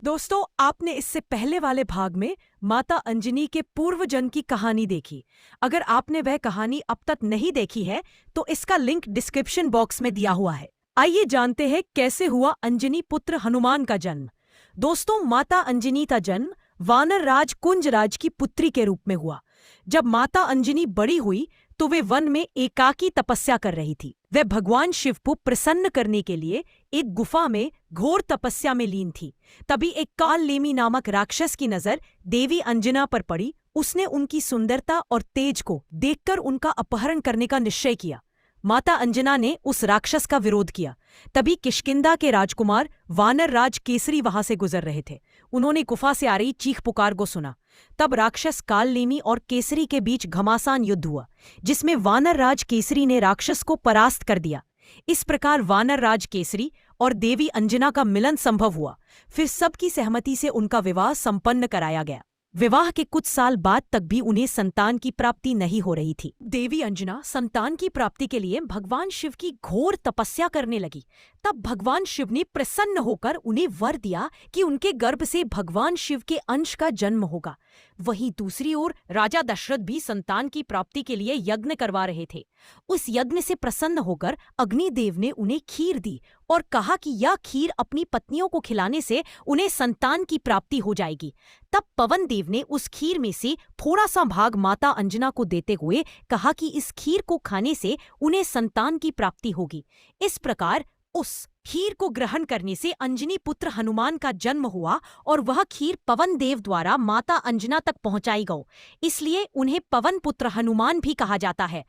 दोस्तों, आपने इससे पहले वाले भाग में माता अंजनी के पूर्व जन्म की कहानी देखी। अगर आपने वह कहानी अब तक नहीं देखी है तो इसका लिंक डिस्क्रिप्शन बॉक्स में दिया हुआ है। आइए जानते हैं कैसे हुआ अंजनी पुत्र हनुमान का जन्म। दोस्तों, माता अंजनी का जन्म वानर राज कुंजराज की पुत्री के रूप में हुआ। जब माता अंजनी बड़ी हुई तो वे वन में एकाकी तपस्या कर रही थी। वे भगवान शिव को प्रसन्न करने के लिए एक गुफा में घोर तपस्या में लीन थी। तभी एक कालनेमी नामक राक्षस की नजर देवी अंजना पर पड़ी। उसने उनकी सुंदरता और तेज को देखकर उनका अपहरण करने का निश्चय किया। माता अंजना ने उस राक्षस का विरोध किया। तभी किष्किंधा के राजकुमार वानर राज केसरी वहां से गुजर रहे थे। उन्होंने गुफा से आ रही चीख पुकार को सुना। तब राक्षस कालनेमी और केसरी के बीच घमासान युद्ध हुआ, जिसमें वानर राज केसरी ने राक्षस को परास्त कर दिया। इस प्रकार वानर राज केसरी और देवी अंजना का मिलन संभव हुआ। फिर सबकी सहमति से उनका विवाह संपन्न कराया गया। विवाह के कुछ साल बाद तक भी उन्हें संतान की प्राप्ति नहीं हो रही थी। देवी अंजना संतान की प्राप्ति के लिए भगवान शिव की घोर तपस्या करने लगी। तब भगवान शिव ने प्रसन्न होकर उन्हें वर दिया कि उनके गर्भ से भगवान शिव के अंश का जन्म होगा। वहीं दूसरी ओर राजा दशरथ भी संतान की प्राप्ति के लिए यज्ञ करवा रहे थे। उस यज्ञ से प्रसन्न होकर अग्निदेव ने उन्हें खीर दी और कहा कि यह खीर अपनी पत्नियों को खिलाने से उन्हें संतान की प्राप्ति हो जाएगी। तब पवन देव ने उस खीर में से थोड़ा सा भाग माता अंजना को देते हुए कहा कि इस खीर को खाने से उन्हें संतान की प्राप्ति होगी। इस प्रकार उस खीर को ग्रहण करने से अंजनी पुत्र हनुमान का जन्म हुआ और वह खीर पवन देव द्वारा माता अंजना तक पहुंचाई गई। इसलिए उन्हें पवन पुत्र हनुमान भी कहा जाता है।